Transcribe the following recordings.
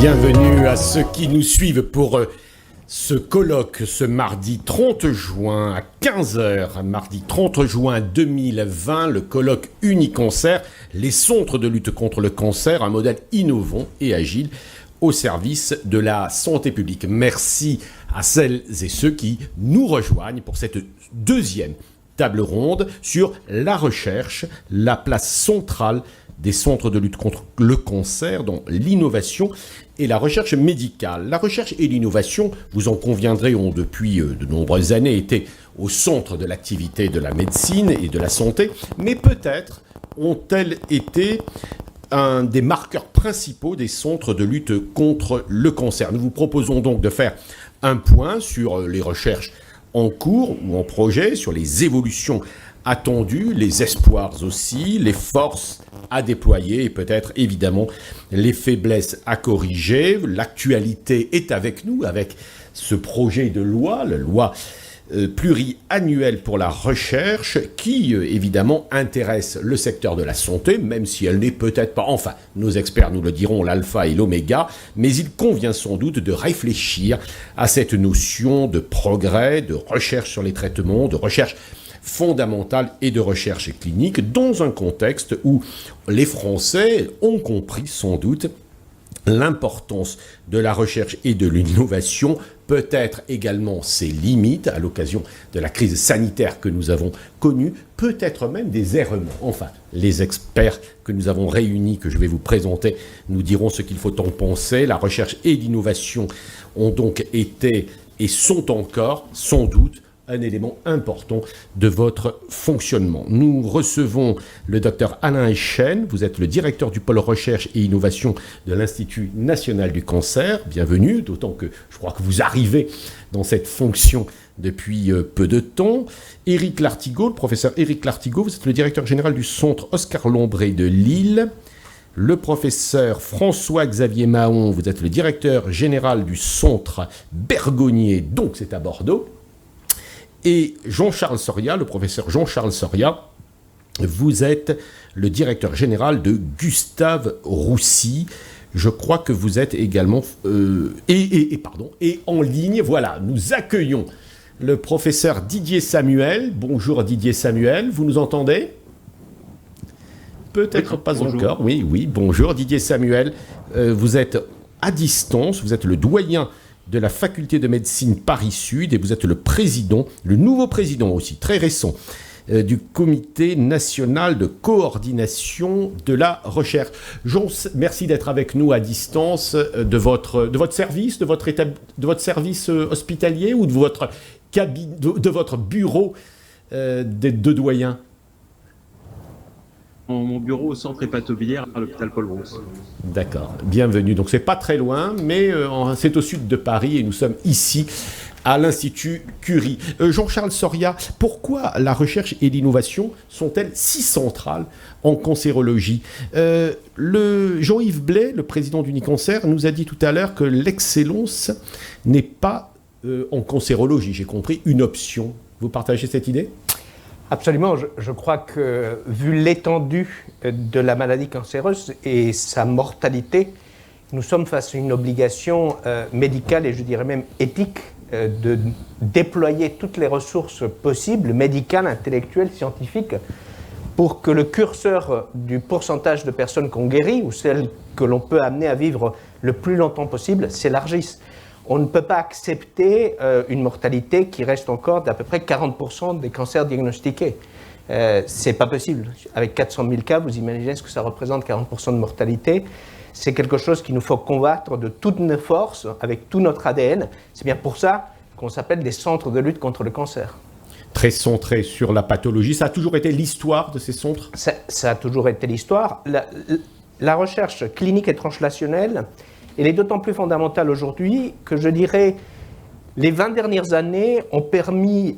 Bienvenue à ceux qui nous suivent pour ce colloque ce mardi 30 juin à 15h, mardi 30 juin 2020, le colloque Unicancer, les centres de lutte contre le cancer, un modèle innovant et agile au service de la santé publique. Merci à celles et ceux qui nous rejoignent pour cette deuxième table ronde sur la recherche, la place centrale des centres de lutte contre le cancer dans l'innovation et la recherche médicale. La recherche et l'innovation, vous en conviendrez, ont depuis de nombreuses années été au centre de l'activité de la médecine et de la santé, mais peut-être ont-elles été un des marqueurs principaux des centres de lutte contre le cancer. Nous vous proposons donc de faire un point sur les recherches en cours ou en projet, sur les évolutions attendues, les espoirs aussi, les forces à déployer et peut-être évidemment les faiblesses à corriger. L'actualité est avec nous avec ce projet de loi, la loi pluriannuelle pour la recherche qui évidemment intéresse le secteur de la santé, même si elle n'est peut-être pas, enfin nos experts nous le diront, l'alpha et l'oméga, mais il convient sans doute de réfléchir à cette notion de progrès, de recherche sur les traitements, de recherche fondamentale et de recherche clinique dans un contexte où les Français ont compris sans doute l'importance de la recherche et de l'innovation, peut-être également ses limites à l'occasion de la crise sanitaire que nous avons connue, peut-être même des errements. Enfin, les experts que nous avons réunis, que je vais vous présenter, nous diront ce qu'il faut en penser. La recherche et l'innovation ont donc été et sont encore, sans doute, un élément important de votre fonctionnement. Nous recevons le docteur Alain Echen, vous êtes le directeur du pôle recherche et innovation de l'Institut national du cancer. Bienvenue, d'autant que je crois que vous arrivez dans cette fonction depuis peu de temps. Éric Lartigot, le professeur Éric Lartigot, vous êtes le directeur général du centre Oscar Lombré de Lille. Le professeur François-Xavier Mahon, vous êtes le directeur général du centre Bergonié, donc c'est à Bordeaux. Et Jean-Charles Soria, le professeur Jean-Charles Soria, vous êtes le directeur général de Gustave Roussy. Je crois que vous êtes également... et en ligne, voilà, nous accueillons le professeur Didier Samuel. Bonjour Didier Samuel, vous nous entendez ? Peut-être oui, pas bonjour. Encore. Oui, bonjour Didier Samuel. Vous êtes à distance, vous êtes le doyen de la faculté de médecine Paris-Sud et vous êtes le président, le nouveau président aussi, très récent, du comité national de coordination de la recherche. Jean, merci d'être avec nous à distance de votre service, de votre service hospitalier ou de votre de votre bureau des deux doyens. Mon bureau au centre hépatobiliaire à l'hôpital Paul-Brousse. D'accord, bienvenue. Donc c'est pas très loin, mais c'est au sud de Paris et nous sommes ici à l'Institut Curie. Jean-Charles Soria, pourquoi la recherche et l'innovation sont-elles si centrales en cancérologie ? Jean-Yves Blais, le président d'Unicancer, nous a dit tout à l'heure que l'excellence n'est pas en cancérologie, j'ai compris, une option. Vous partagez cette idée ? Absolument, je crois que vu l'étendue de la maladie cancéreuse et sa mortalité, nous sommes face à une obligation médicale et je dirais même éthique de déployer toutes les ressources possibles, médicales, intellectuelles, scientifiques, pour que le curseur du pourcentage de personnes qu'on guérit ou celles que l'on peut amener à vivre le plus longtemps possible s'élargisse. On ne peut pas accepter une mortalité qui reste encore d'à peu près 40% des cancers diagnostiqués. C'est pas possible. Avec 400 000 cas, vous imaginez ce que ça représente, 40% de mortalité. C'est quelque chose qu'il nous faut combattre de toutes nos forces, avec tout notre ADN. C'est bien pour ça qu'on s'appelle des centres de lutte contre le cancer. Très centré sur la pathologie. Ça a toujours été l'histoire de ces centres ? Ça a toujours été l'histoire. La recherche clinique et translationnelle, elle est d'autant plus fondamentale aujourd'hui que je dirais les 20 dernières années ont permis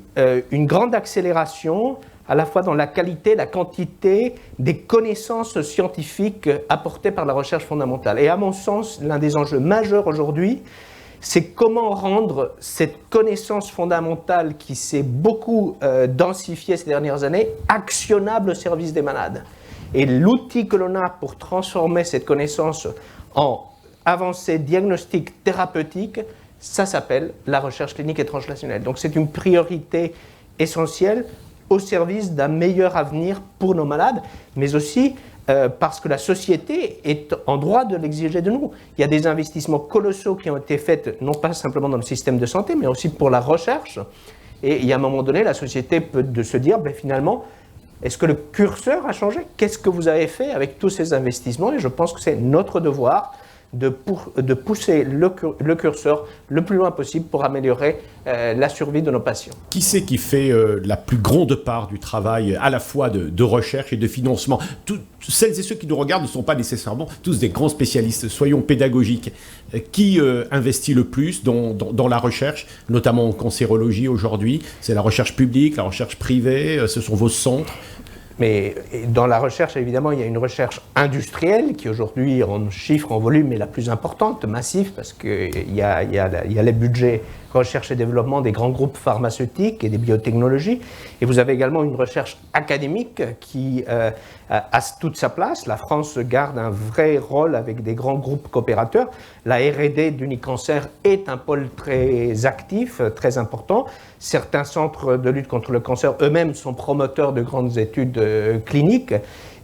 une grande accélération à la fois dans la qualité, la quantité des connaissances scientifiques apportées par la recherche fondamentale. Et à mon sens, l'un des enjeux majeurs aujourd'hui, c'est comment rendre cette connaissance fondamentale qui s'est beaucoup densifiée ces dernières années actionnable au service des malades. Et l'outil que l'on a pour transformer cette connaissance en avancées diagnostiques thérapeutiques, ça s'appelle la recherche clinique et translationnelle. Donc c'est une priorité essentielle au service d'un meilleur avenir pour nos malades, mais aussi parce que la société est en droit de l'exiger de nous. Il y a des investissements colossaux qui ont été faits, non pas simplement dans le système de santé, mais aussi pour la recherche. Et il y a un moment donné, la société peut se dire, finalement, est-ce que le curseur a changé? Qu'est-ce que vous avez fait avec tous ces investissements? Et je pense que c'est notre devoir de pousser le curseur le plus loin possible pour améliorer la survie de nos patients. Qui c'est qui fait la plus grande part du travail à la fois de recherche et de financement? Celles et ceux qui nous regardent ne sont pas nécessairement tous des grands spécialistes, soyons pédagogiques. Qui investit le plus dans la recherche, notamment en cancérologie aujourd'hui? C'est la recherche publique, la recherche privée, ce sont vos centres? Mais dans la recherche, évidemment, il y a une recherche industrielle qui aujourd'hui, en chiffres, en volume, est la plus importante, massive, parce qu'il y a les budgets recherche et développement des grands groupes pharmaceutiques et des biotechnologies. Et vous avez également une recherche académique qui a toute sa place. La France garde un vrai rôle avec des grands groupes coopérateurs. La R&D d'Unicancer est un pôle très actif, très important. Certains centres de lutte contre le cancer eux-mêmes sont promoteurs de grandes études cliniques.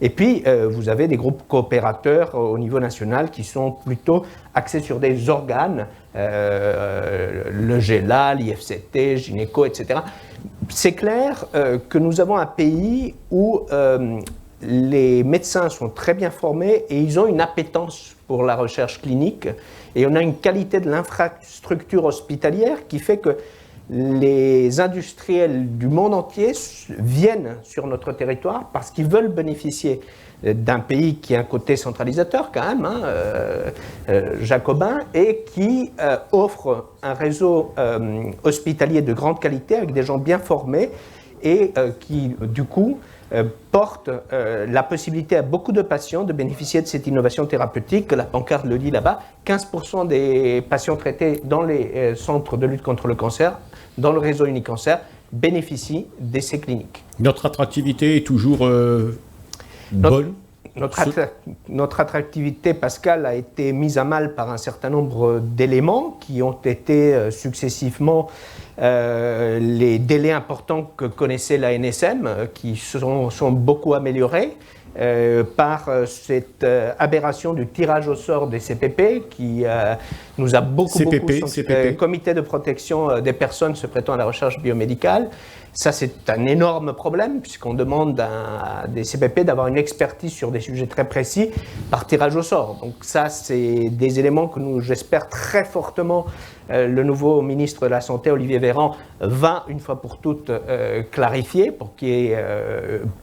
Et puis, vous avez des groupes coopérateurs au niveau national qui sont plutôt axés sur des organes, le GELA, l'IFCT, Gynéco, etc. C'est clair que nous avons un pays où les médecins sont très bien formés et ils ont une appétence pour la recherche clinique. Et on a une qualité de l'infrastructure hospitalière qui fait que les industriels du monde entier viennent sur notre territoire parce qu'ils veulent bénéficier d'un pays qui a un côté centralisateur quand même, jacobin, et qui offre un réseau hospitalier de grande qualité avec des gens bien formés et qui, du coup, porte la possibilité à beaucoup de patients de bénéficier de cette innovation thérapeutique. La pancarte le dit là-bas, 15% des patients traités dans les centres de lutte contre le cancer, dans le réseau Unicancer, bénéficient d'essais cliniques. Notre attractivité est toujours bonne? Notre attractivité, Pascal, a été mise à mal par un certain nombre d'éléments qui ont été successivement les délais importants que connaissait la NSM, qui sont beaucoup améliorés par cette aberration du tirage au sort des CPP qui nous a beaucoup CPP. Comité de protection des personnes se prêtant à la recherche biomédicale. Ça, c'est un énorme problème puisqu'on demande à des CPP d'avoir une expertise sur des sujets très précis par tirage au sort. Donc ça, c'est des éléments que j'espère très fortement, le nouveau ministre de la Santé, Olivier Véran, va une fois pour toutes clarifier pour qu'il y ait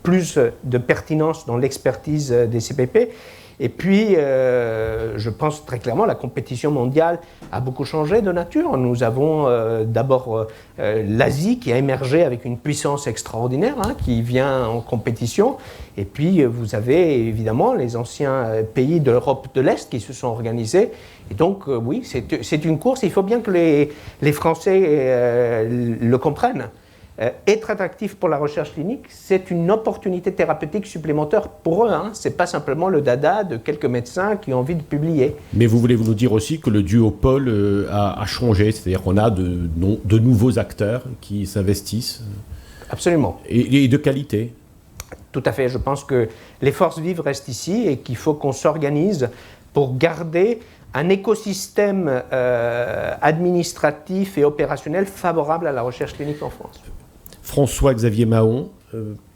plus de pertinence dans l'expertise des CPP. Et puis, je pense très clairement, la compétition mondiale a beaucoup changé de nature. Nous avons d'abord l'Asie qui a émergé avec une puissance extraordinaire, qui vient en compétition. Et puis, vous avez évidemment les anciens pays de l'Europe de l'Est qui se sont organisés. Et donc, oui, c'est une course. Il faut bien que les Français le comprennent. Être attractif pour la recherche clinique, c'est une opportunité thérapeutique supplémentaire pour eux. Ce n'est pas simplement le dada de quelques médecins qui ont envie de publier. Mais vous voulez nous dire aussi que le duopole a changé, c'est-à-dire qu'on a de nouveaux acteurs qui s'investissent? Absolument. Et de qualité? Tout à fait. Je pense que les forces vives restent ici et qu'il faut qu'on s'organise pour garder un écosystème administratif et opérationnel favorable à la recherche clinique en France. François-Xavier Mahon,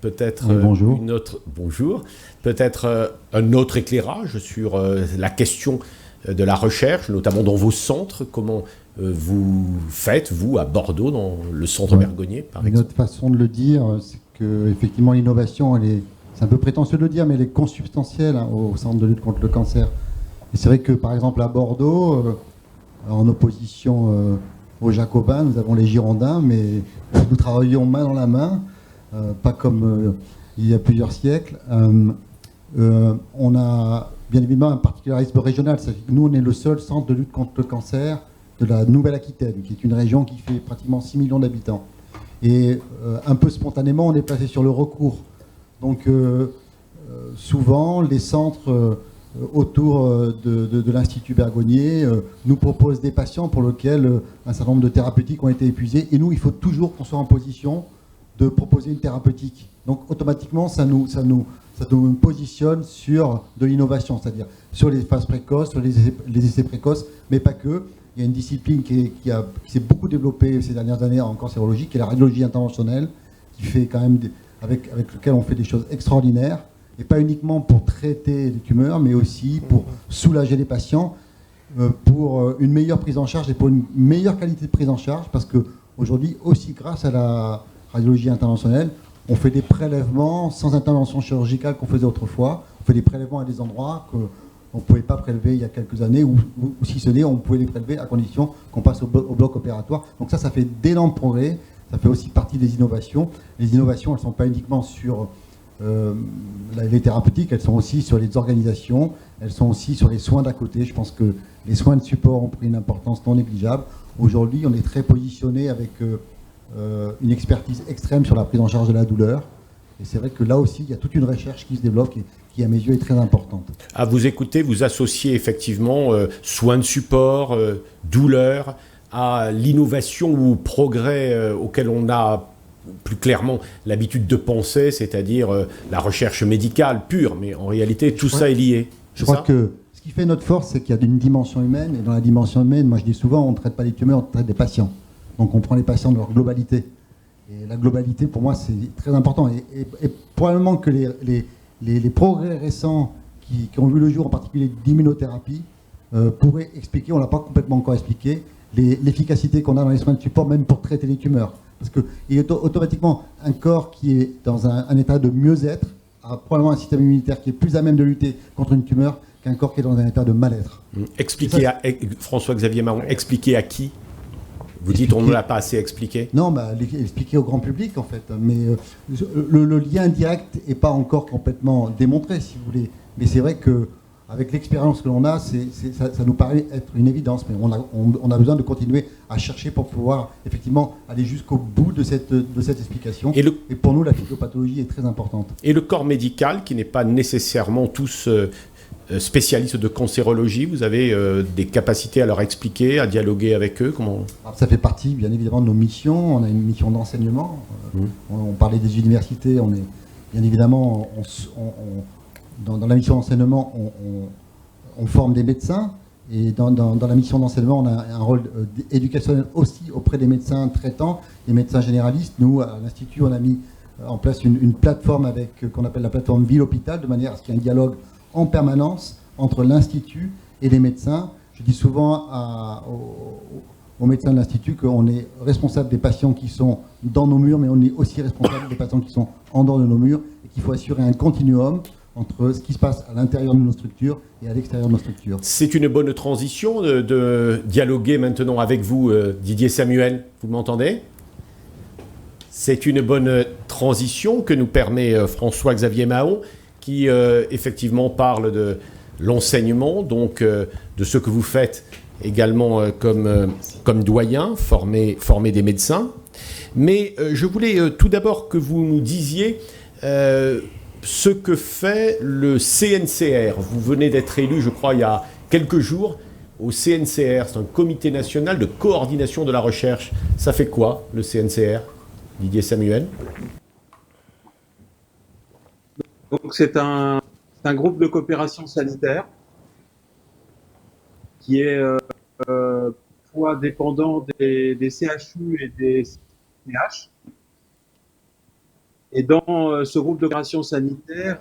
peut-être bonjour. Peut-être un autre éclairage sur la question de la recherche, notamment dans vos centres. Comment vous faites, vous, à Bordeaux, dans le centre Bergonié, par exemple? Une autre façon de le dire, c'est qu'effectivement, l'innovation, c'est un peu prétentieux de le dire, mais elle est consubstantielle au centre de lutte contre le cancer. Et c'est vrai que, par exemple, à Bordeaux, en opposition aux Jacobins, nous avons les Girondins, mais nous travaillons main dans la main, pas comme il y a plusieurs siècles. On a bien évidemment un particularisme régional, c'est-à-dire que nous, on est le seul centre de lutte contre le cancer de la Nouvelle-Aquitaine, qui est une région qui fait pratiquement 6 millions d'habitants. Et un peu spontanément, on est placé sur le recours. Donc, souvent, les centres autour de l'Institut Bergonié nous propose des patients pour lesquels un certain nombre de thérapeutiques ont été épuisées. Et nous, il faut toujours qu'on soit en position de proposer une thérapeutique. Donc automatiquement, ça nous positionne sur de l'innovation, c'est-à-dire sur les phases précoces, sur les essais précoces, mais pas que. Il y a une discipline qui s'est beaucoup développée ces dernières années en cancérologie, qui est la radiologie interventionnelle, qui fait quand même avec lequel on fait des choses extraordinaires, et pas uniquement pour traiter les tumeurs, mais aussi pour soulager les patients, pour une meilleure prise en charge et pour une meilleure qualité de prise en charge, parce qu'aujourd'hui, aussi grâce à la radiologie interventionnelle, on fait des prélèvements sans intervention chirurgicale qu'on faisait autrefois. On fait des prélèvements à des endroits qu'on ne pouvait pas prélever il y a quelques années, ou si ce n'est, on pouvait les prélever à condition qu'on passe au bloc opératoire. Donc ça fait d'énormes progrès. Ça fait aussi partie des innovations. Les innovations, elles ne sont pas uniquement sur les thérapeutiques, elles sont aussi sur les organisations, elles sont aussi sur les soins d'à côté. Je pense que les soins de support ont pris une importance non négligeable. Aujourd'hui, on est très positionné avec une expertise extrême sur la prise en charge de la douleur. Et c'est vrai que là aussi, il y a toute une recherche qui se développe qui à mes yeux, est très importante. À vous écouter, vous associez effectivement soins de support, douleur, à l'innovation ou au progrès auquel on a plus clairement l'habitude de penser, c'est-à-dire la recherche médicale pure, mais en réalité, tout ça est lié. Je crois que ce qui fait notre force, c'est qu'il y a une dimension humaine, et dans la dimension humaine, moi je dis souvent, on ne traite pas les tumeurs, on traite des patients. Donc on prend les patients de leur globalité. Et la globalité, pour moi, c'est très important. Et probablement que les progrès récents qui ont vu le jour, en particulier d'immunothérapie, pourraient expliquer, on ne l'a pas complètement encore expliqué, l'efficacité qu'on a dans les soins de support, même pour traiter les tumeurs. Parce qu'il y a automatiquement un corps qui est dans un état de mieux-être, a probablement un système immunitaire qui est plus à même de lutter contre une tumeur qu'un corps qui est dans un état de mal-être. François-Xavier Mahon, expliquer à qui? Vous dites on ne l'a pas assez expliqué? Non, expliquer au grand public en fait. Mais le lien direct n'est pas encore complètement démontré, si vous voulez. Mais c'est vrai qu'avec l'expérience que l'on a, ça nous paraît être une évidence. Mais on a besoin de continuer à chercher pour pouvoir effectivement aller jusqu'au bout de cette explication. Et pour nous, la physiopathologie est très importante. Et le corps médical, qui n'est pas nécessairement tous spécialistes de cancérologie, vous avez des capacités à leur expliquer, à dialoguer avec eux? Ça fait partie, bien évidemment, de nos missions. On a une mission d'enseignement. On parlait des universités. On est, bien évidemment, dans la mission d'enseignement, on forme des médecins. Et dans la mission d'enseignement, on a un rôle éducationnel aussi auprès des médecins traitants, des médecins généralistes. Nous, à l'Institut, on a mis en place une plateforme qu'on appelle la plateforme Ville-Hôpital, de manière à ce qu'il y ait un dialogue en permanence entre l'Institut et les médecins. Je dis souvent aux médecins de l'Institut qu'on est responsable des patients qui sont dans nos murs, mais on est aussi responsable des patients qui sont en dehors de nos murs, et qu'il faut assurer un continuum entre ce qui se passe à l'intérieur de nos structures et à l'extérieur de nos structures. C'est une bonne transition de dialoguer maintenant avec vous, Didier Samuel. Vous m'entendez? C'est une bonne transition que nous permet François-Xavier Mahon, qui effectivement parle de l'enseignement, donc de ce que vous faites également comme doyen, former des médecins. Mais je voulais tout d'abord que vous nous disiez ce que fait le CNCR. Vous venez d'être élu, je crois, il y a quelques jours au CNCR. C'est un comité national de coordination de la recherche. Ça fait quoi, le CNCR, Didier Samuel? Donc c'est un groupe de coopération sanitaire qui est fois dépendant des CHU et des CH. Et dans ce groupe de coopération sanitaire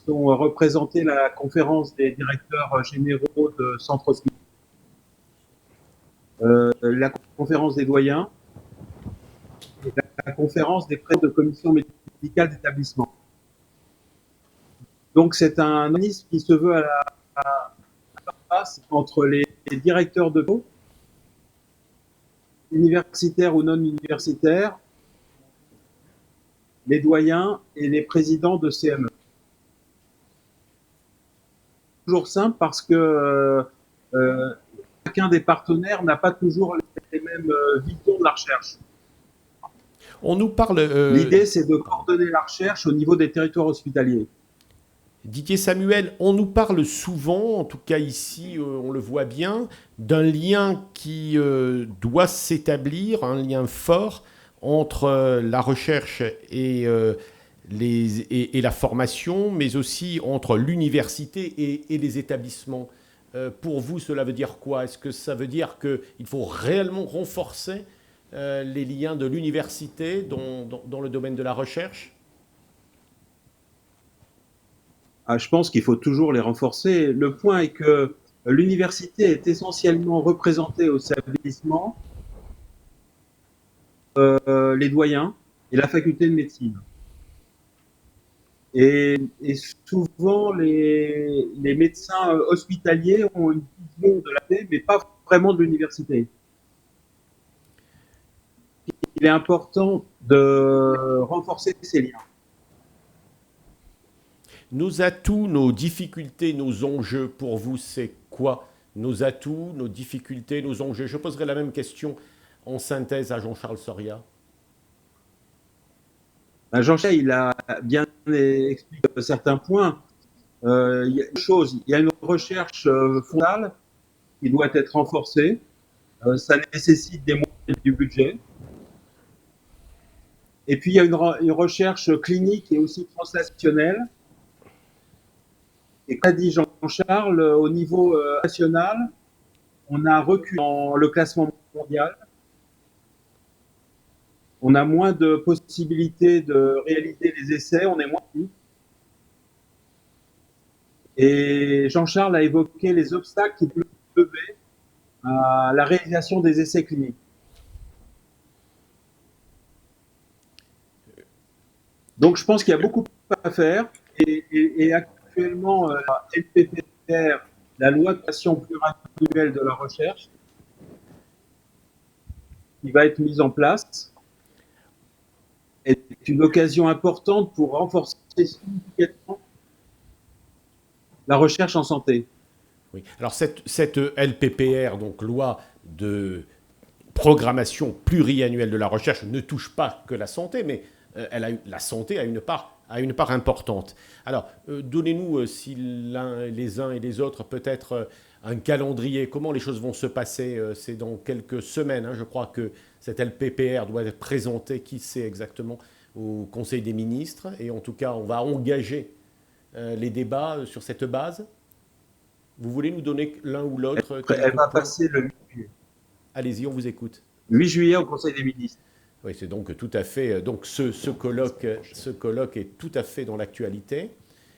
sont représentés la conférence des directeurs généraux de centres hospitaliers, la conférence des doyens et la conférence des présidents de commission médicale d'établissement. Donc c'est un organisme qui se veut à la face entre les directeurs de bureau, universitaires ou non universitaires, les doyens et les présidents de CME. Toujours simple parce que chacun des partenaires n'a pas toujours les mêmes visions de la recherche. On nous parle. L'idée, c'est de coordonner la recherche au niveau des territoires hospitaliers. Didier Samuel, on nous parle souvent, en tout cas ici, on le voit bien, d'un lien qui doit s'établir, un lien fort entre la recherche et la formation, mais aussi entre l'université et les établissements. Pour vous, cela veut dire quoi? Est-ce que ça veut dire qu'il faut réellement renforcer les liens de l'université dans le domaine de la recherche? Je pense qu'il faut toujours les renforcer. Le point est que l'université est essentiellement représentée au établissement, les doyens et la faculté de médecine. Et souvent, les médecins hospitaliers ont une vision de la paix, mais pas vraiment de l'université. Il est important de renforcer ces liens. Nos atouts, nos difficultés, nos enjeux, pour vous, c'est quoi? Nos atouts, nos difficultés, nos enjeux. Je poserai la même question en synthèse à Jean-Charles Soria. Jean-Charles, il a bien expliqué certains points. Il y a une recherche fondamentale qui doit être renforcée. Ça nécessite des moyens et du budget. Et puis, il y a une recherche clinique et aussi translationnelle. Et comme a dit Jean-Charles, au niveau national, on a reculé dans le classement mondial. On a moins de possibilités de réaliser les essais, on est moins petits. Et Jean-Charles a évoqué les obstacles qui devaient à la réalisation des essais cliniques. Donc, je pense qu'il y a beaucoup à faire. Et actuellement, la LPPR, la loi de création pluriannuelle de la recherche, qui va être mise en place, est une occasion importante pour renforcer significativement la recherche en santé. Oui. Alors cette LPPR, donc loi de programmation pluriannuelle de la recherche, ne touche pas que la santé, mais la santé a une part importante. Alors, donnez-nous, si les uns et les autres, peut-être un calendrier, comment les choses vont se passer. C'est dans quelques semaines, je crois que cette LPPR doit être présentée, qui sait exactement, au Conseil des ministres. Et en tout cas, on va engager les débats sur cette base. Vous voulez nous donner l'un ou l'autre? Elle va passer le 8 juillet. Allez-y, on vous écoute. 8 juillet au Conseil des ministres. Oui, c'est donc tout à fait. Donc ce colloque est tout à fait dans l'actualité.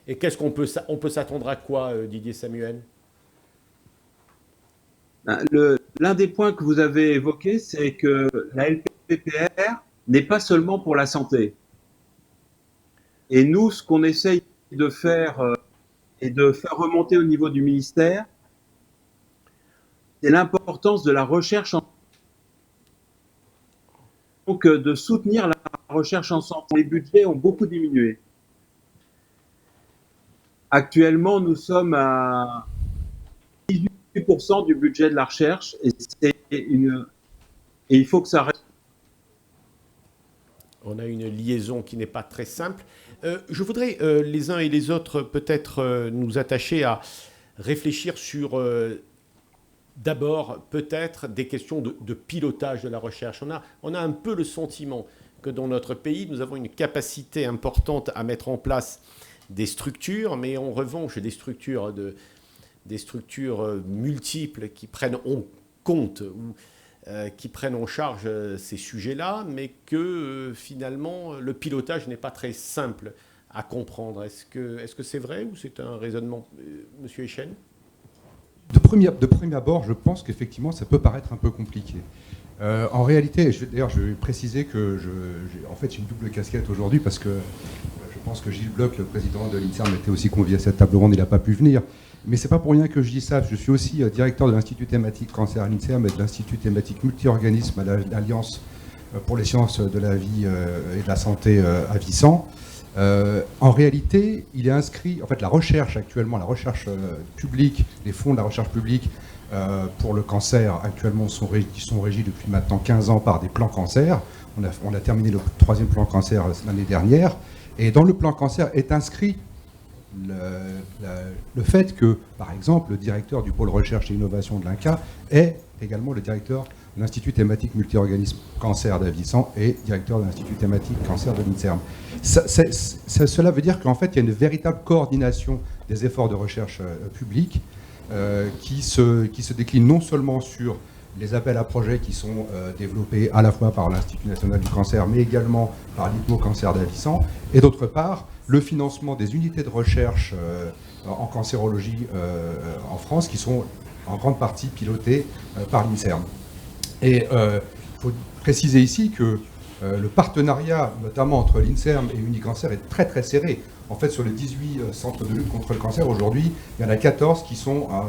Et qu'est-ce qu'on peut s'attendre à quoi, Didier Samuel? L'un des points que vous avez évoqué, c'est que la LPPR n'est pas seulement pour la santé. Et nous, ce qu'on essaye de faire et de faire remonter au niveau du ministère, c'est l'importance de la recherche en santé. Donc, de soutenir la recherche en santé. Les budgets ont beaucoup diminué. Actuellement, nous sommes à 18% du budget de la recherche et il faut que ça reste. On a une liaison qui n'est pas très simple. Je voudrais, les uns et les autres, peut-être nous attacher à réfléchir sur, d'abord, peut-être des questions de pilotage de la recherche. On a un peu le sentiment que dans notre pays, nous avons une capacité importante à mettre en place des structures, mais en revanche, des structures multiples qui prennent en compte ou qui prennent en charge ces sujets-là, mais que finalement, le pilotage n'est pas très simple à comprendre. Est-ce que c'est vrai ou c'est un raisonnement, Monsieur Echen? De premier abord, je pense qu'effectivement, ça peut paraître un peu compliqué. En réalité, d'ailleurs, je vais préciser que j'ai une double casquette aujourd'hui parce que je pense que Gilles Bloch, le président de l'INSERM, était aussi convié à cette table ronde, il n'a pas pu venir. Mais ce n'est pas pour rien que je dis ça. Je suis aussi directeur de l'Institut thématique cancer à l'INSERM et de l'Institut thématique multi-organisme à l'Alliance pour les sciences de la vie et de la santé à Visan. En réalité, il est inscrit, en fait, la recherche actuellement, la recherche publique, les fonds de la recherche publique pour le cancer actuellement sont régis depuis maintenant 15 ans par des plans cancer. On a terminé le 3e plan cancer l'année dernière. Et dans le plan cancer est inscrit le fait que, par exemple, le directeur du pôle recherche et innovation de l'INCa est également le directeur de l'Institut thématique multi-organismes cancer d'Avicen et directeur de l'Institut thématique cancer de l'INSERM. Cela veut dire qu'en fait, il y a une véritable coordination des efforts de recherche publics qui se déclinent non seulement sur les appels à projets qui sont développés à la fois par l'Institut national du cancer, mais également par l'IPMO cancer d'Avicen, et d'autre part, le financement des unités de recherche en cancérologie en France, qui sont en grande partie pilotées par l'INSERM. Et il faut préciser ici que le partenariat, notamment entre l'INSERM et Unicancer, est très très serré. En fait, sur les 18 centres de lutte contre le cancer, aujourd'hui, il y en a 14 qui ont en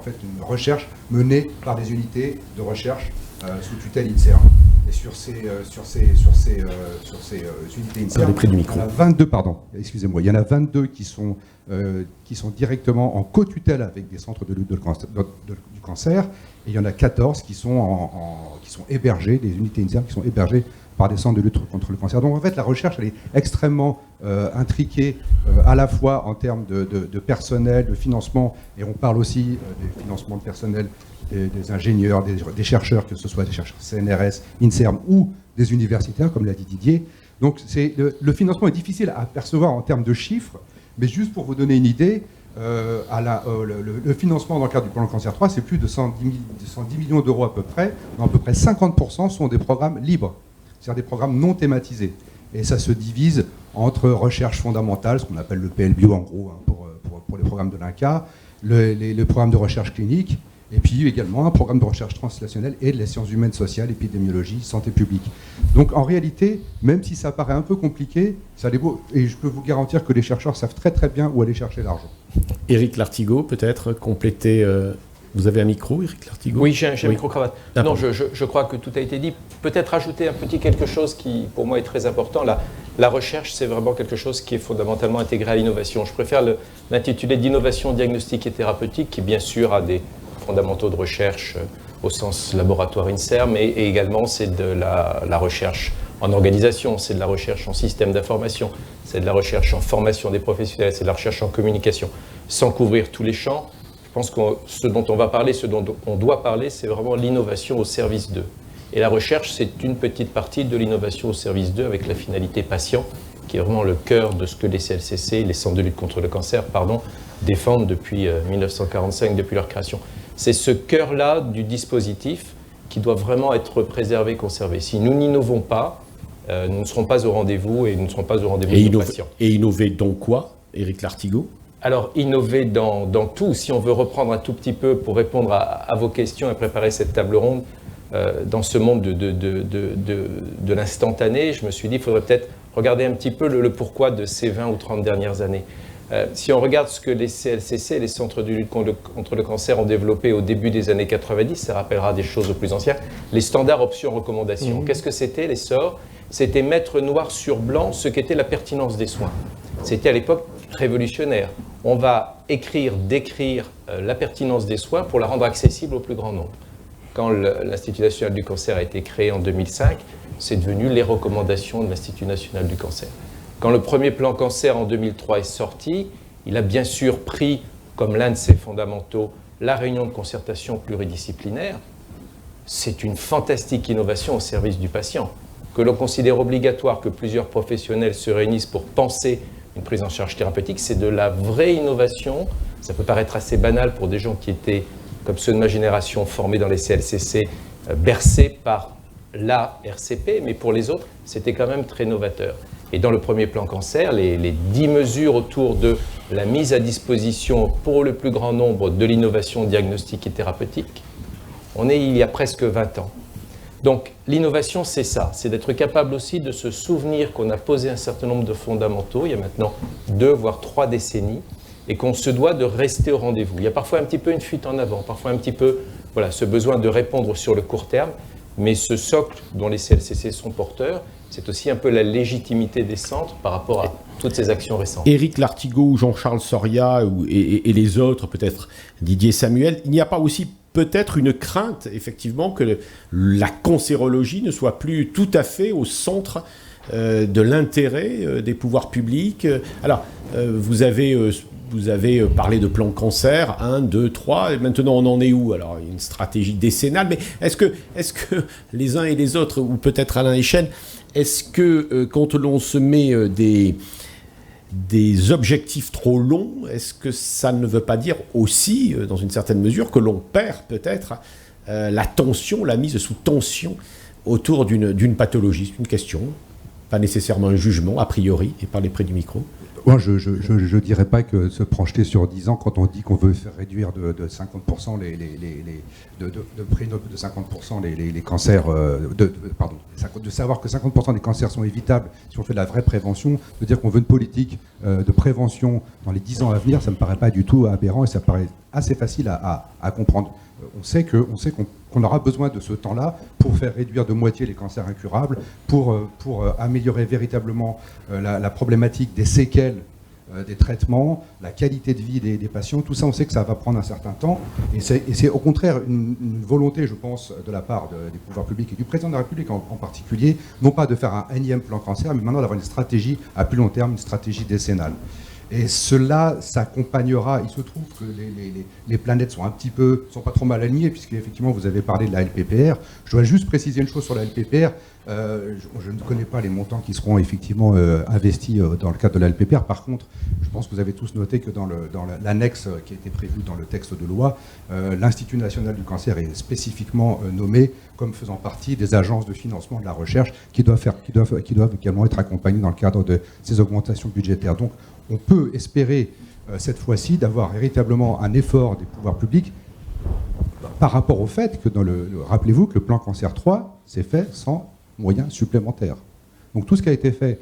fait, une recherche menée par des unités de recherche sous tutelle INSERM. Et sur ces unités INSERM, il y en a 22, il y en a 22 qui sont directement en co-tutelle avec des centres de lutte du cancer, et il y en a 14 qui sont hébergés, des unités INSERM qui sont hébergées par des centres de lutte contre le cancer. Donc en fait, la recherche, elle est extrêmement intriquée, à la fois en termes de personnel, de financement, et on parle aussi des financements de personnel des ingénieurs, des chercheurs, que ce soit des chercheurs CNRS, INSERM ou des universitaires, comme l'a dit Didier. Donc le financement est difficile à percevoir en termes de chiffres, mais juste pour vous donner une idée, le financement dans le cadre du plan Cancer 3, c'est plus de 110 millions d'euros à peu près, dont à peu près 50% sont des programmes libres, c'est-à-dire des programmes non thématisés. Et ça se divise entre recherche fondamentale, ce qu'on appelle le PLBio en gros, hein, pour les programmes de l'INCa, les programmes de recherche clinique, et puis également un programme de recherche translationnelle et de les sciences humaines, sociales, épidémiologie, santé publique. Donc en réalité, même si ça paraît un peu compliqué, ça l'est beau, et je peux vous garantir que les chercheurs savent très très bien où aller chercher l'argent. Éric Lartigot, peut-être compléter. Vous avez un micro, Éric Lartigot? Oui, j'ai un micro-cravate. Non, je crois que tout a été dit. Peut-être ajouter un petit quelque chose qui, pour moi, est très important. La recherche, c'est vraiment quelque chose qui est fondamentalement intégré à l'innovation. Je préfère l'intituler d'innovation diagnostique et thérapeutique, qui, bien sûr, a des fondamentaux de recherche au sens laboratoire INSERM, mais également, c'est de la recherche en organisation, c'est de la recherche en système d'information, c'est de la recherche en formation des professionnels, c'est de la recherche en communication. Sans couvrir tous les champs, je pense que ce dont on va parler, ce dont on doit parler, c'est vraiment l'innovation au service d'eux. Et la recherche, c'est une petite partie de l'innovation au service d'eux, avec la finalité patient, qui est vraiment le cœur de ce que les CLCC, les centres de lutte contre le cancer, défendent depuis 1945, depuis leur création. C'est ce cœur-là du dispositif qui doit vraiment être préservé, conservé. Si nous n'innovons pas, nous ne serons pas au rendez-vous et nous ne serons pas au rendez-vous de nos patients. Et innover dans quoi, Éric Lartigot? Alors, innover dans tout, si on veut reprendre un tout petit peu pour répondre à vos questions et préparer cette table ronde, dans ce monde de l'instantané, je me suis dit qu'il faudrait peut-être regarder un petit peu le pourquoi de ces 20 ou 30 dernières années. Si on regarde ce que les CLCC, les centres de lutte contre le cancer, ont développé au début des années 90, ça rappellera des choses aux plus anciens, les standards options recommandations. Qu'est-ce que c'était, les SOR? C'était mettre noir sur blanc ce qu'était la pertinence des soins. C'était à l'époque révolutionnaire. On va décrire la pertinence des soins pour la rendre accessible au plus grand nombre. Quand l'Institut national du cancer a été créé en 2005, c'est devenu les recommandations de l'Institut national du cancer. Quand le premier plan cancer en 2003 est sorti, il a bien sûr pris comme l'un de ses fondamentaux la réunion de concertation pluridisciplinaire. C'est une fantastique innovation au service du patient. Que l'on considère obligatoire que plusieurs professionnels se réunissent pour penser une prise en charge thérapeutique, c'est de la vraie innovation. Ça peut paraître assez banal pour des gens qui étaient, comme ceux de ma génération, formés dans les CLCC, bercés par la RCP, mais pour les autres, c'était quand même très novateur. Et dans le premier plan cancer, les 10 mesures autour de la mise à disposition pour le plus grand nombre de l'innovation diagnostique et thérapeutique, on est il y a presque 20 ans. Donc l'innovation, c'est ça, c'est d'être capable aussi de se souvenir qu'on a posé un certain nombre de fondamentaux, il y a maintenant 2 voire 3 décennies, et qu'on se doit de rester au rendez-vous. Il y a parfois un petit peu une fuite en avant, parfois un petit peu ce besoin de répondre sur le court terme, mais ce socle dont les CLCC sont porteurs, c'est aussi un peu la légitimité des centres par rapport à toutes ces actions récentes. Éric Lartigot, Jean-Charles Soria et les autres, peut-être Didier Samuel, il n'y a pas aussi peut-être une crainte, effectivement, que la cancérologie ne soit plus tout à fait au centre de l'intérêt des pouvoirs publics. Alors, vous avez parlé de plan cancer, 1, 2, 3, et maintenant on en est où? Alors, il y a une stratégie décennale, mais est-ce que les uns et les autres, ou peut-être Alain Echen, est-ce que quand l'on se met des objectifs trop longs, est-ce que ça ne veut pas dire aussi, dans une certaine mesure, que l'on perd peut-être la tension, la mise sous tension autour d'une pathologie? C'est une question, pas nécessairement un jugement, a priori, et parlez près du micro. Moi, je ne dirais pas que se projeter sur 10 ans, quand on dit qu'on veut faire réduire de 50% de 50% les cancers, de savoir que 50% des cancers sont évitables si on fait de la vraie prévention, de dire qu'on veut une politique de prévention dans les 10 ans à venir, ça ne me paraît pas du tout aberrant et ça paraît assez facile à comprendre. On sait qu'on aura besoin de ce temps-là pour faire réduire de moitié les cancers incurables, pour améliorer véritablement la problématique des séquelles des traitements, la qualité de vie des patients. Tout ça, on sait que ça va prendre un certain temps. Et c'est au contraire une volonté, je pense, de la part des pouvoirs publics et du président de la République en particulier, non pas de faire un énième plan cancer, mais maintenant d'avoir une stratégie à plus long terme, une stratégie décennale. Et cela s'accompagnera, il se trouve que les planètes sont pas trop mal alignées, puisqu'effectivement vous avez parlé de la LPPR. Je dois juste préciser une chose sur la LPPR. Je ne connais pas les montants qui seront effectivement investis dans le cadre de la LPPR. Par contre, je pense que vous avez tous noté que dans l'annexe qui a été prévue dans le texte de loi, l'Institut national du cancer est spécifiquement nommé comme faisant partie des agences de financement de la recherche qui doivent également être accompagnées dans le cadre de ces augmentations budgétaires. Donc, on peut espérer cette fois-ci d'avoir véritablement un effort des pouvoirs publics par rapport au fait que rappelez-vous que le plan cancer 3 s'est fait sans moyens supplémentaires. Donc tout ce qui a été fait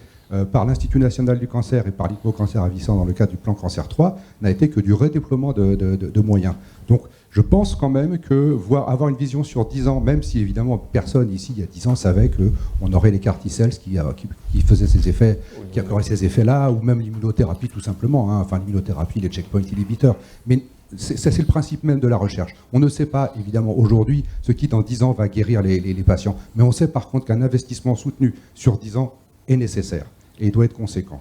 par l'Institut national du cancer et par l'hypocancer à Vicent dans le cadre du plan cancer 3 n'a été que du redéploiement de moyens. Donc je pense quand même que avoir une vision sur 10 ans, même si évidemment personne ici il y a 10 ans savait qu'on aurait les CAR-T-cells qui faisaient ces effets, qui auraient ces effets-là, ou même l'immunothérapie tout simplement, hein, enfin l'immunothérapie, les checkpoint inhibiteurs. Mais c'est le principe même de la recherche. On ne sait pas, évidemment, aujourd'hui, ce qui, dans 10 ans, va guérir les patients. Mais on sait, par contre, qu'un investissement soutenu sur 10 ans est nécessaire et il doit être conséquent.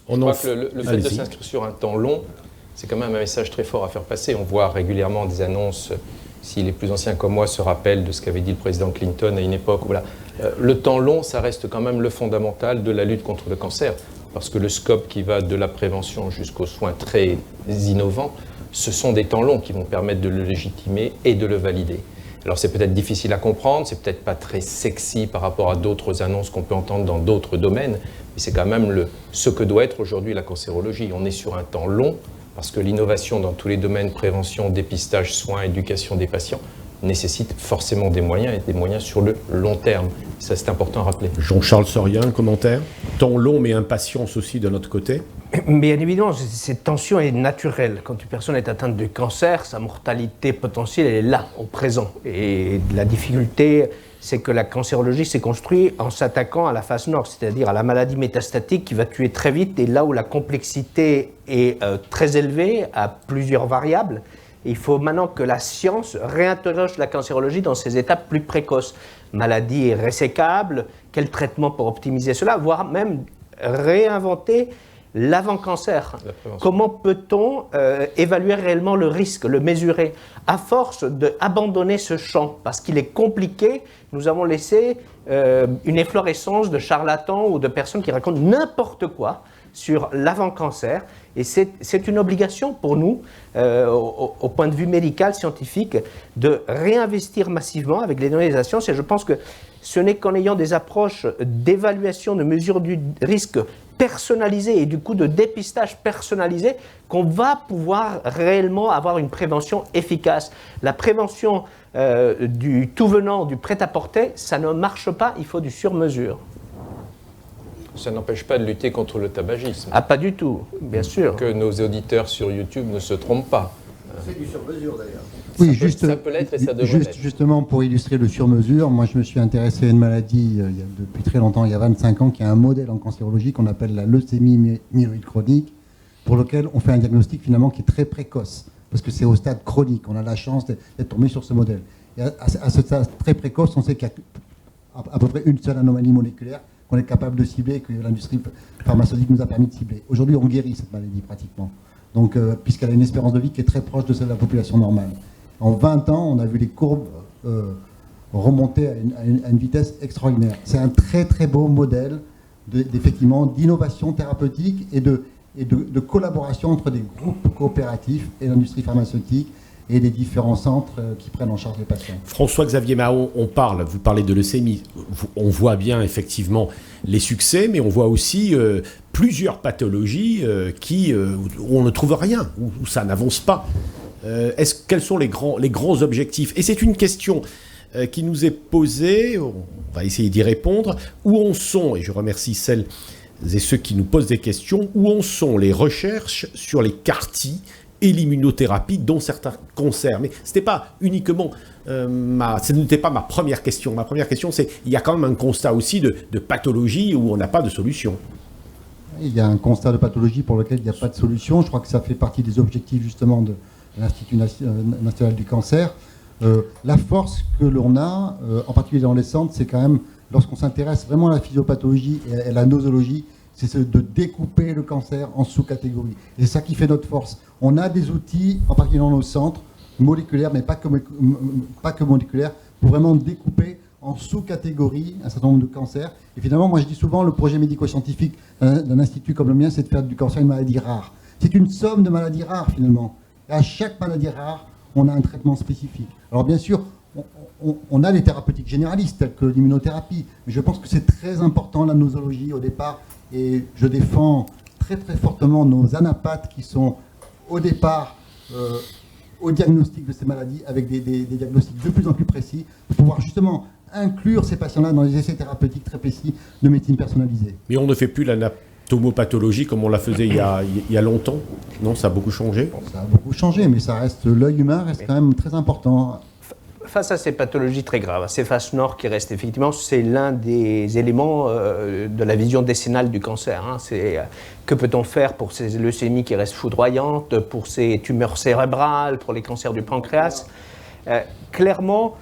Je crois que le fait de s'inscrire sur un temps long, c'est quand même un message très fort à faire passer. On voit régulièrement des annonces, si les plus anciens comme moi se rappellent de ce qu'avait dit le président Clinton à une époque. Voilà. Le temps long, ça reste quand même le fondamental de la lutte contre le cancer. Parce que le scope qui va de la prévention jusqu'aux soins très innovants, ce sont des temps longs qui vont permettre de le légitimer et de le valider. Alors c'est peut-être difficile à comprendre, c'est peut-être pas très sexy par rapport à d'autres annonces qu'on peut entendre dans d'autres domaines, mais c'est quand même ce que doit être aujourd'hui la cancérologie. On est sur un temps long, parce que l'innovation dans tous les domaines, prévention, dépistage, soins, éducation des patients, nécessite forcément des moyens, et des moyens sur le long terme. Ça, c'est important à rappeler. Jean-Charles Sorien, un commentaire? Temps long, mais impatience aussi de notre côté? Bien évidemment, cette tension est naturelle. Quand une personne est atteinte de cancer, sa mortalité potentielle elle est là, au présent. Et la difficulté, c'est que la cancérologie s'est construite en s'attaquant à la face nord, c'est-à-dire à la maladie métastatique qui va tuer très vite, et là où la complexité est très élevée, à plusieurs variables. Il faut maintenant que la science réinterroge la cancérologie dans ses étapes plus précoces. Maladie résécable, quel traitement pour optimiser cela, voire même réinventer l'avant-cancer. Comment peut-on évaluer réellement le risque, le mesurer? À force d'abandonner ce champ, parce qu'il est compliqué, nous avons laissé une efflorescence de charlatans ou de personnes qui racontent n'importe quoi sur l'avant-cancer. Et c'est une obligation pour nous, au point de vue médical, scientifique, de réinvestir massivement avec les données de la science. Et je pense que ce n'est qu'en ayant des approches d'évaluation, de mesure du risque personnalisées et du coup de dépistage personnalisé qu'on va pouvoir réellement avoir une prévention efficace. La prévention du tout venant, du prêt-à-porter, ça ne marche pas, il faut du sur-mesure. Ça n'empêche pas de lutter contre le tabagisme. Ah, pas du tout, bien sûr. Que nos auditeurs sur YouTube ne se trompent pas. C'est du sur-mesure d'ailleurs. Oui, ça peut l'être et ça devrait l'être. Justement, pour illustrer le sur-mesure, moi je me suis intéressé à une maladie depuis très longtemps, il y a 25 ans, qui a un modèle en cancérologie qu'on appelle la leucémie myéloïde chronique, pour lequel on fait un diagnostic finalement qui est très précoce, parce que c'est au stade chronique. On a la chance d'être tombé sur ce modèle. Et à ce stade très précoce, on sait qu'il y a à peu près une seule anomalie moléculaire qu'on est capable de cibler, que l'industrie pharmaceutique nous a permis de cibler. Aujourd'hui, on guérit cette maladie pratiquement. Donc, puisqu'elle a une espérance de vie qui est très proche de celle de la population normale. En 20 ans, on a vu les courbes remonter à une vitesse extraordinaire. C'est un très très beau modèle effectivement d'innovation thérapeutique et de collaboration entre des groupes coopératifs et l'industrie pharmaceutique et les différents centres qui prennent en charge les patients. François-Xavier Mahon, vous parlez de leucémie, on voit bien effectivement les succès, mais on voit aussi plusieurs pathologies où on ne trouve rien, où ça n'avance pas. Quels sont les grands objectifs? Et c'est une question qui nous est posée, on va essayer d'y répondre. Où en sont, et je remercie celles et ceux qui nous posent des questions, où en sont les recherches sur les CAR-T et l'immunothérapie dans certains cancers? Mais ce n'était pas uniquement ce n'était pas ma première question. Ma première question, c'est il y a quand même un constat aussi de pathologie où on n'a pas de solution. Il y a un constat de pathologie pour lequel il n'y a pas de solution. Je crois que ça fait partie des objectifs justement de l'Institut national du cancer. La force que l'on a, en particulier dans les centres, c'est quand même, lorsqu'on s'intéresse vraiment à la physiopathologie et à la nosologie, c'est de découper le cancer en sous-catégories. Et c'est ça qui fait notre force. On a des outils, en particulier dans nos centres, moléculaires, mais pas que moléculaires, pour vraiment découper en sous-catégories un certain nombre de cancers. Et finalement, moi je dis souvent, le projet médico-scientifique d'un institut comme le mien, c'est de faire du cancer une maladie rare. C'est une somme de maladies rares finalement. Et à chaque maladie rare, on a un traitement spécifique. Alors bien sûr, on a des thérapeutiques généralistes telles que l'immunothérapie, mais je pense que c'est très important la nosologie au départ, et je défends très très fortement nos anapathes qui sont au départ au diagnostic de ces maladies avec des diagnostics de plus en plus précis, pour pouvoir justement inclure ces patients-là dans les essais thérapeutiques très précis de médecine personnalisée. Mais on ne fait plus l'anatomopathologie comme on la faisait il y a longtemps? Non, ça a beaucoup changé? Ça a beaucoup changé, mais l'œil humain reste quand même très important. Face à ces pathologies très graves, ces phases nord qui restent effectivement, c'est l'un des éléments de la vision décennale du cancer. Que peut-on faire pour ces leucémies qui restent foudroyantes, pour ces tumeurs cérébrales, pour les cancers du pancréas? Clairement,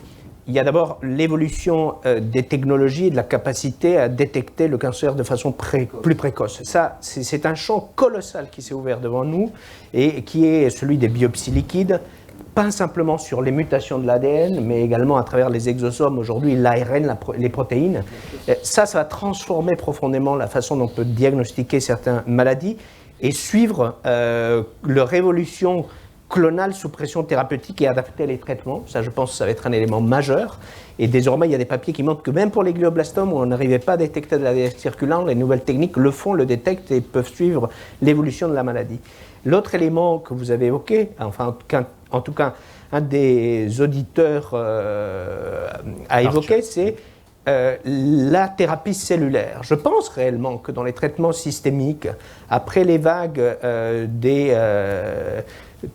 il y a d'abord l'évolution des technologies et de la capacité à détecter le cancer de façon plus précoce. Ça, c'est un champ colossal qui s'est ouvert devant nous et qui est celui des biopsies liquides, pas simplement sur les mutations de l'ADN, mais également à travers les exosomes, aujourd'hui l'ARN, les protéines. Ça va transformer profondément la façon dont on peut diagnostiquer certaines maladies et suivre leur évolution clonale sous pression thérapeutique et adapter les traitements. Ça, je pense que ça va être un élément majeur. Et désormais, il y a des papiers qui montrent que même pour les glioblastomes, où on n'arrivait pas à détecter de l'ADN circulant, les nouvelles techniques le font, le détectent et peuvent suivre l'évolution de la maladie. L'autre élément que vous avez évoqué, enfin en tout cas un des auditeurs a évoqué, c'est la thérapie cellulaire. Je pense réellement que dans les traitements systémiques, après les vagues des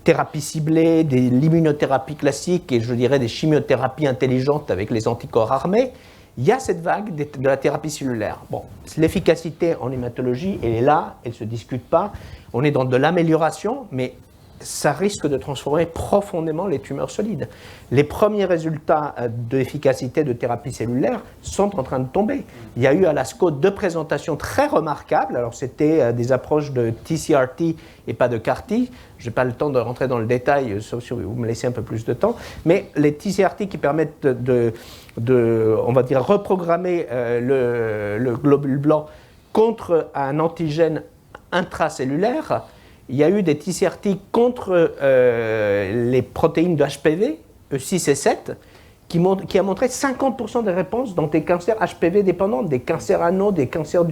thérapies ciblées, de l'immunothérapie classique et je dirais des chimiothérapies intelligentes avec les anticorps armés, il y a cette vague de la thérapie cellulaire. Bon, l'efficacité en hématologie, elle est là, elle ne se discute pas. On est dans de l'amélioration, mais ça risque de transformer profondément les tumeurs solides. Les premiers résultats d'efficacité de thérapie cellulaire sont en train de tomber. Il y a eu à l'ASCO 2 présentations très remarquables. Alors c'était des approches de TCR-T et pas de CAR-T. Je n'ai pas le temps de rentrer dans le détail, sauf si vous me laissez un peu plus de temps. Mais les TCR-T qui permettent on va dire, reprogrammer le globule blanc contre un antigène intracellulaire. Il y a eu des TCR-T contre les protéines de HPV, E6 et 7, qui a montré 50% des réponses dans des cancers HPV dépendants, des cancers anaux, des cancers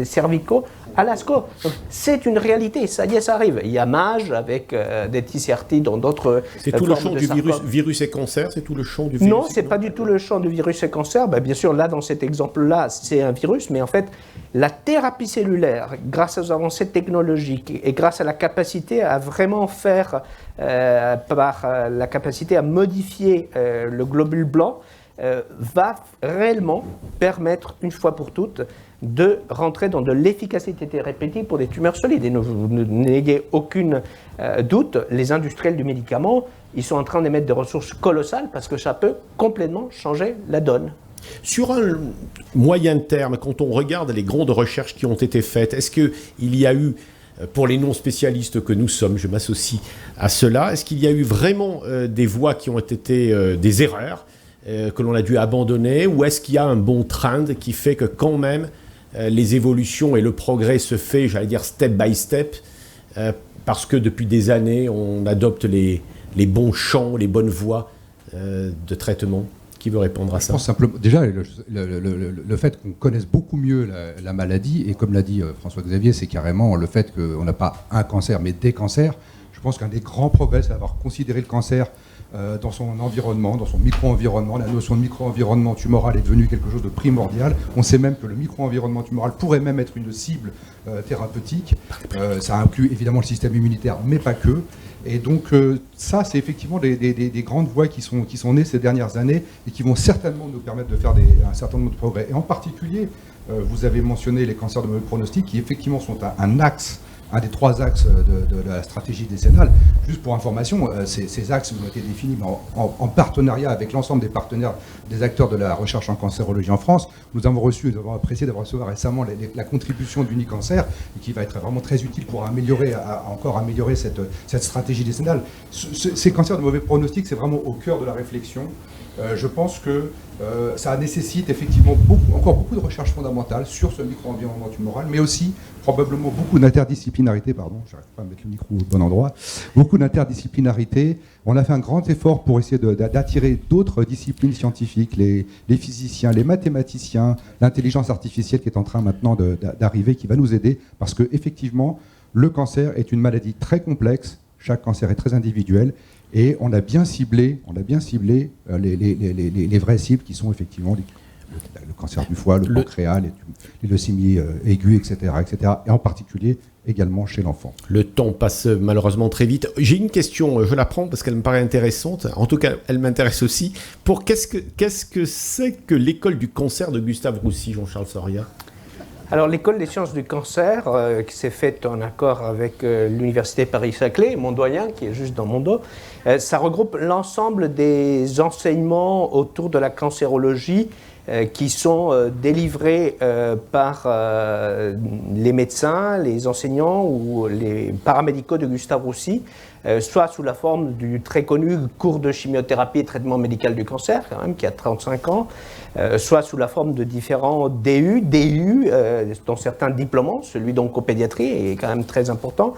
cervicaux à l'ASCO. Donc, c'est une réalité, ça y est, ça arrive. Il y a MAGE avec des TCR-T dans d'autres C'est tout le champ du virus et cancer, c'est tout le champ du virus? Non, c'est pas du tout le champ du virus et cancer. Bien sûr, là, dans cet exemple-là, c'est un virus, mais en fait, la thérapie cellulaire, grâce aux avancées technologiques et grâce à la capacité à vraiment faire, par la capacité à modifier le globule blanc, va réellement permettre, une fois pour toutes, de rentrer dans de l'efficacité thérapeutique pour des tumeurs solides. Et ne n'ayez aucun doute, les industriels du médicament, ils sont en train d'émettre des ressources colossales parce que ça peut complètement changer la donne. Sur un moyen terme, quand on regarde les grandes recherches qui ont été faites, est-ce qu'il y a eu, pour les non-spécialistes que nous sommes, je m'associe à cela, est-ce qu'il y a eu vraiment des voies qui ont été des erreurs que l'on a dû abandonner, ou est-ce qu'il y a un bon trend qui fait que quand même les évolutions et le progrès se fait, j'allais dire, step by step, parce que depuis des années, on adopte les bons champs, les bonnes voies de traitement? Qui veut répondre à ça? Je pense simplement, déjà, le fait qu'on connaisse beaucoup mieux la maladie, et comme l'a dit François-Xavier, c'est carrément le fait qu'on n'a pas un cancer, mais des cancers. Je pense qu'un des grands progrès, c'est d'avoir considéré le cancer dans son environnement, dans son micro-environnement. La notion de micro-environnement tumoral est devenue quelque chose de primordial. On sait même que le micro-environnement tumoral pourrait même être une cible thérapeutique. Ça inclut évidemment le système immunitaire, mais pas que. Et donc ça, c'est effectivement des grandes voies qui sont nées ces dernières années et qui vont certainement nous permettre de faire un certain nombre de progrès. Et en particulier, vous avez mentionné les cancers de mauvais pronostic qui effectivement sont un des 3 axes de la stratégie décennale. Juste pour information, ces axes ont été définis en partenariat avec l'ensemble des partenaires, des acteurs de la recherche en cancérologie en France. Nous avons apprécié d'avoir reçu récemment la contribution d'Unicancer, et qui va être vraiment très utile pour encore améliorer cette stratégie décennale. Ces cancers de mauvais pronostic, c'est vraiment au cœur de la réflexion. Je pense que ça nécessite effectivement encore beaucoup de recherche fondamentale sur ce micro-environnement tumoral, mais aussi probablement beaucoup d'interdisciplinarité, j'arrive pas à mettre le micro au bon endroit, beaucoup d'interdisciplinarité. On a fait un grand effort pour essayer d'attirer d'autres disciplines scientifiques, les physiciens, les mathématiciens, l'intelligence artificielle qui est en train maintenant d'arriver, qui va nous aider, parce que effectivement, le cancer est une maladie très complexe, chaque cancer est très individuel, et on a bien ciblé les vraies cibles qui sont effectivement le cancer du foie, le pancréas, les leucémies aiguës, etc., et en particulier également chez l'enfant. Le temps passe malheureusement très vite. J'ai une question, je la prends parce qu'elle me paraît intéressante. En tout cas, elle m'intéresse aussi. Qu'est-ce que c'est que l'école du cancer de Gustave Roussy, Jean-Charles Soria? Alors, l'école des sciences du cancer, qui s'est faite en accord avec l'Université Paris-Saclay, mon doyen, qui est juste dans mon dos, ça regroupe l'ensemble des enseignements autour de la cancérologie qui sont délivrés par les médecins, les enseignants ou les paramédicaux de Gustave Roussy, soit sous la forme du très connu cours de chimiothérapie et traitement médical du cancer, quand même, qui a 35 ans, soit sous la forme de différents DU, dont certains diplômants, celui d'oncopédiatrie est quand même très important,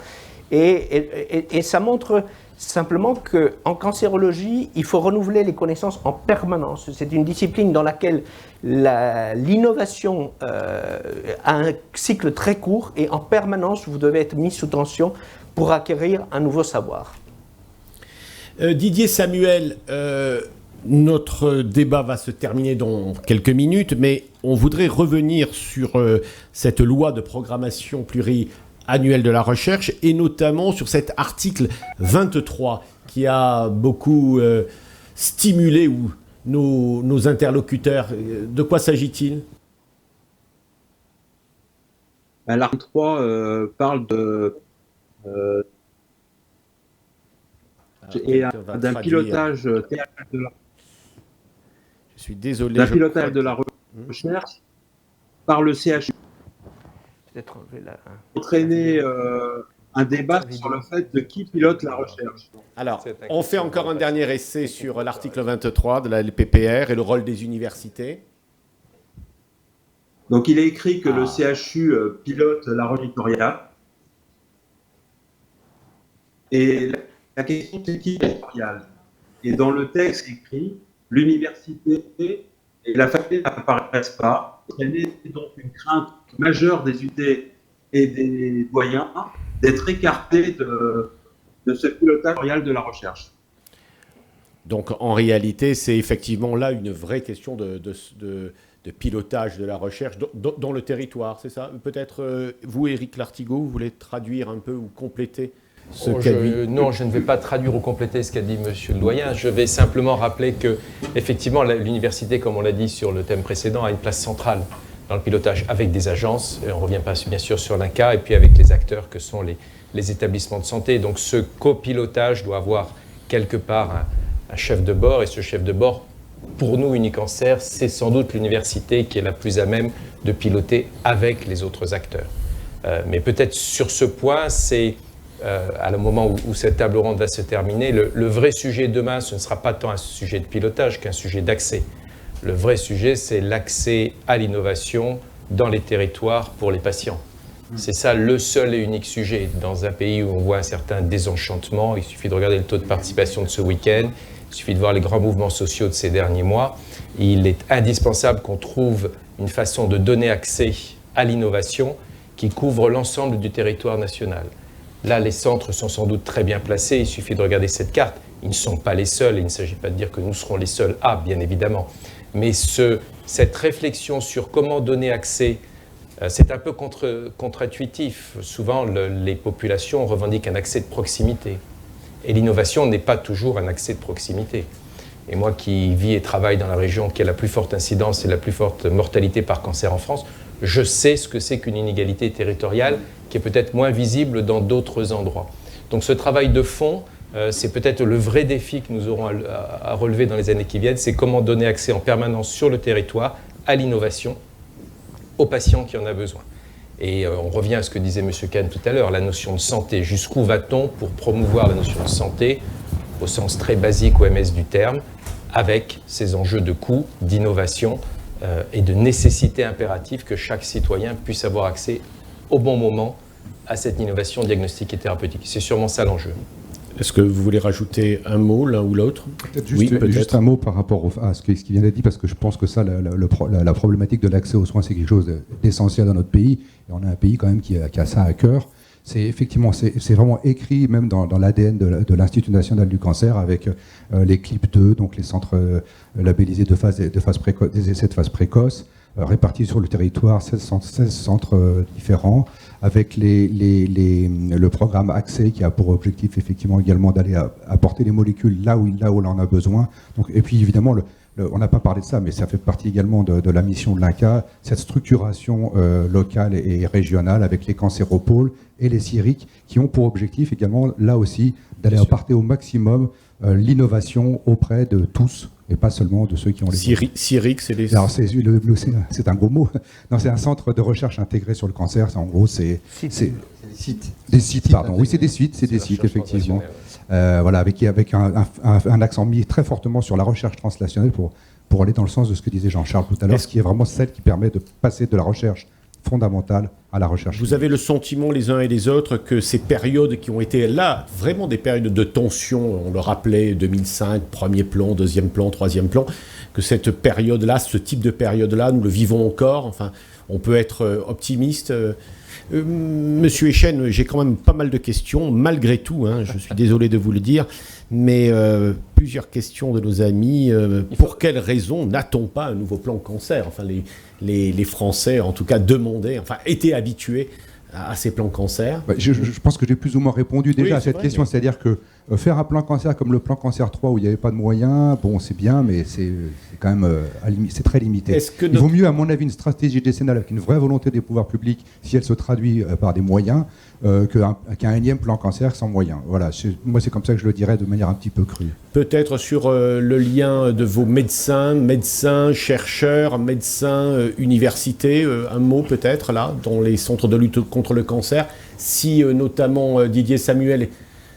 et ça montre simplement qu'en cancérologie, il faut renouveler les connaissances en permanence. C'est une discipline dans laquelle l'innovation a un cycle très court et en permanence, vous devez être mis sous tension pour acquérir un nouveau savoir. Didier Samuel, notre débat va se terminer dans quelques minutes, mais on voudrait revenir sur cette loi de programmation pluriannuelle de la recherche et notamment sur cet article 23 qui a beaucoup stimulé nos interlocuteurs. De quoi s'agit-il? L'article 3 parle d'un pilotage théâtre de la... Je suis désolé. D'un pilotage de la recherche par le CHU. Entraîner un débat sur le fait de qui pilote la recherche. Alors, on fait encore un dernier essai sur l'article 23 de la LPPR et le rôle des universités. Donc, il est écrit que le CHU pilote la recherche éditoriale. Et la question, c'est qui éditoriale. Et dans le texte écrit, l'université et la faculté n'apparaissent pas. Il y a donc une crainte majeure des UT et des doyens d'être écartés de ce pilotage éditorial de la recherche. Donc, en réalité, c'est effectivement là une vraie question de pilotage de la recherche dans le territoire, c'est ça? Peut-être vous, Éric Lartigot, vous voulez traduire un peu ou compléter ce qu'a dit? Non, je ne vais pas traduire ou compléter ce qu'a dit Monsieur le doyen. Je vais simplement rappeler que, effectivement, l'université, comme on l'a dit sur le thème précédent, a une place centrale dans le pilotage avec des agences. Et on ne revient pas bien sûr sur l'INCa, et puis avec les acteurs que sont les établissements de santé. Donc ce copilotage doit avoir quelque part un chef de bord, et ce chef de bord pour nous, Unicancer, c'est sans doute l'université qui est la plus à même de piloter avec les autres acteurs. Mais peut-être sur ce point, c'est à le moment où cette table ronde va se terminer, le vrai sujet demain, ce ne sera pas tant un sujet de pilotage qu'un sujet d'accès. Le vrai sujet, c'est l'accès à l'innovation dans les territoires pour les patients. C'est ça le seul et unique sujet. Dans un pays où on voit un certain désenchantement, il suffit de regarder le taux de participation de ce week-end, il suffit de voir les grands mouvements sociaux de ces derniers mois. Il est indispensable qu'on trouve une façon de donner accès à l'innovation qui couvre l'ensemble du territoire national. Là, les centres sont sans doute très bien placés, il suffit de regarder cette carte. Ils ne sont pas les seuls, et il ne s'agit pas de dire que nous serons les seuls à, bien évidemment. Mais cette réflexion sur comment donner accès, c'est un peu contre-intuitif. Souvent, les populations revendiquent un accès de proximité. Et l'innovation n'est pas toujours un accès de proximité. Et moi qui vis et travaille dans la région qui a la plus forte incidence et la plus forte mortalité par cancer en France, je sais ce que c'est qu'une inégalité territoriale qui est peut-être moins visible dans d'autres endroits. Donc ce travail de fond, c'est peut-être le vrai défi que nous aurons à relever dans les années qui viennent, c'est comment donner accès en permanence sur le territoire à l'innovation, aux patients qui en ont besoin. Et on revient à ce que disait M. Kahn tout à l'heure, la notion de santé. Jusqu'où va-t-on pour promouvoir la notion de santé, au sens très basique OMS du terme, avec ces enjeux de coût, d'innovation et de nécessité impérative que chaque citoyen puisse avoir accès au bon moment à cette innovation diagnostique et thérapeutique. C'est sûrement ça l'enjeu. Est-ce que vous voulez rajouter un mot, l'un ou l'autre? Juste un mot par rapport à ce qui vient d'être dit, parce que je pense que ça, la problématique de l'accès aux soins, c'est quelque chose d'essentiel dans notre pays. Et on a un pays quand même qui a ça à cœur. C'est effectivement, c'est vraiment écrit même dans l'ADN de l'Institut national du cancer, avec les CLIP 2, donc les centres labellisés des essais de phase précoce, répartis sur le territoire, 16 centres différents, avec le programme Accès qui a pour objectif effectivement également d'aller apporter les molécules là où on en a besoin. Donc, et puis évidemment, on n'a pas parlé de ça, mais ça fait partie également de la mission de l'INCa, cette structuration locale et régionale avec les cancéropôles et les CIRIC qui ont pour objectif également là aussi d'aller apporter au maximum l'innovation auprès de tous et pas seulement de ceux qui ont les... CIRIC, c'est les... Alors, c'est un gros mot. Non, c'est un centre de recherche intégré sur le cancer. En gros, c'est des sites. Des sites, pardon. Oui, c'est des sites, effectivement. Voilà, avec un accent mis très fortement sur la recherche translationnelle pour aller dans le sens de ce que disait Jean-Charles tout à l'heure, ce qui est vraiment celle qui permet de passer de la recherche fondamentale à la recherche. Vous avez le sentiment les uns et les autres que ces périodes qui ont été là, vraiment des périodes de tension, on le rappelait, 2005, premier plan, deuxième plan, troisième plan, que cette période-là, ce type de période-là, nous le vivons encore, enfin, on peut être optimiste. Monsieur Echen, j'ai quand même pas mal de questions, malgré tout, hein, je suis désolé de vous le dire, mais plusieurs questions de nos amis. Pour quelles raisons n'a-t-on pas un nouveau plan cancer? Enfin, les Français, en tout cas, demandaient, enfin, étaient habitués à ces plans cancer. Je pense que j'ai plus ou moins répondu déjà à cette question, c'est-à-dire que faire un plan cancer comme le plan cancer 3 où il n'y avait pas de moyens, bon, c'est bien, mais c'est quand même c'est très limité. Il vaut mieux, à mon avis, une stratégie décennale avec une vraie volonté des pouvoirs publics, si elle se traduit par des moyens, qu'un énième plan cancer sans moyens. Voilà, moi c'est comme ça que je le dirais de manière un petit peu crue. Peut-être sur le lien de vos médecins, chercheurs, médecins, universités, un mot peut-être là, dans les centres de lutte contre le cancer, si notamment Didier Samuel,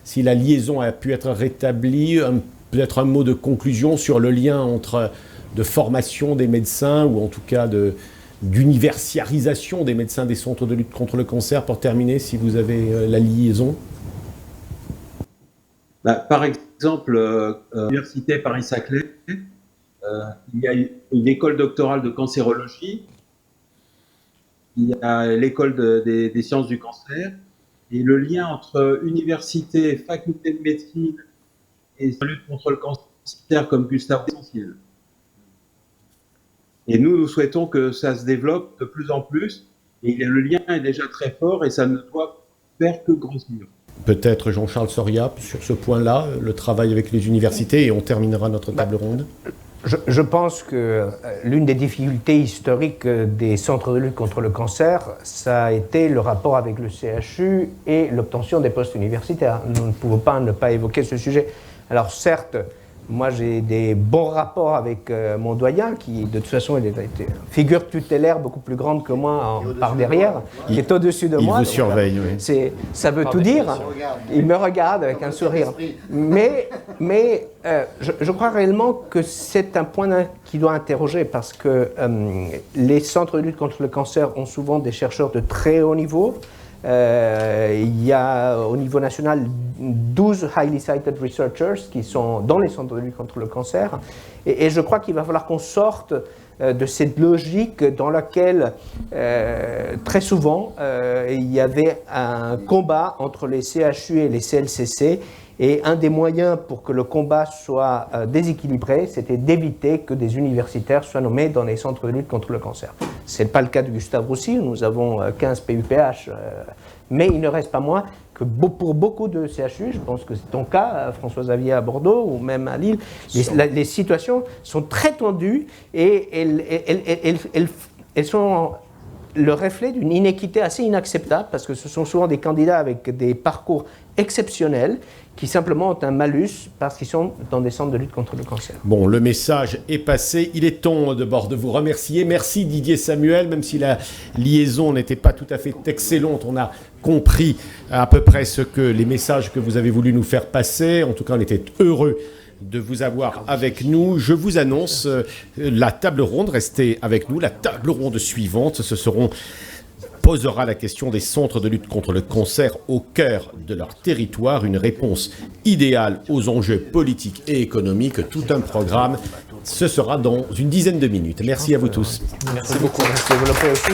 si la liaison a pu être rétablie, peut-être un mot de conclusion sur le lien de formation des médecins, ou en tout cas d'universiarisation des médecins des centres de lutte contre le cancer, pour terminer, si vous avez la liaison. Par exemple, l'université Paris-Saclay, il y a une école doctorale de cancérologie, il y a l'école des sciences du cancer, et le lien entre université, faculté de médecine et lutte contre le cancer comme Gustave est essentiel. Et nous souhaitons que ça se développe de plus en plus, et le lien est déjà très fort et ça ne doit faire que grossir. Peut-être Jean-Charles Soria, sur ce point-là, le travail avec les universités, et on terminera notre table ronde. Je pense que l'une des difficultés historiques des centres de lutte contre le cancer, ça a été le rapport avec le CHU et l'obtention des postes universitaires. Nous ne pouvons pas ne pas évoquer ce sujet. Alors certes, Moi, j'ai des bons rapports avec mon doyen, qui, de toute façon, il était une figure tutélaire beaucoup plus grande que moi par derrière, qui est au-dessus de moi. Il vous surveille, oui. Ça veut tout dire. Il me regarde avec un sourire. Mais je crois réellement que c'est un point qui doit interroger, parce que les centres de lutte contre le cancer ont souvent des chercheurs de très haut niveau. Il y a au niveau national 12 highly cited researchers qui sont dans les centres de lutte contre le cancer, et je crois qu'il va falloir qu'on sorte de cette logique dans laquelle très souvent il y avait un combat entre les CHU et les CLCC, et un des moyens pour que le combat soit déséquilibré, c'était d'éviter que des universitaires soient nommés dans les centres de lutte contre le cancer. Ce n'est pas le cas de Gustave Roussy, nous avons 15 PUPH, mais il ne reste pas moins que pour beaucoup de CHU, je pense que c'est ton cas, François Xavier à Bordeaux ou même à Lille, les situations sont très tendues, et elles sont le reflet d'une inéquité assez inacceptable, parce que ce sont souvent des candidats avec des parcours exceptionnels qui simplement ont un malus parce qu'ils sont dans des centres de lutte contre le cancer. Bon, le message est passé. Il est temps d'abord de vous remercier. Merci Didier Samuel, même si la liaison n'était pas tout à fait excellente, on a compris à peu près les messages que vous avez voulu nous faire passer. En tout cas, on était heureux de vous avoir avec nous. Je vous annonce la table ronde. Restez avec nous. La table ronde suivante, posera la question des centres de lutte contre le cancer au cœur de leur territoire. Une réponse idéale aux enjeux politiques et économiques. Tout un programme. Ce sera dans une dizaine de minutes. Merci à vous tous. Merci beaucoup. Merci.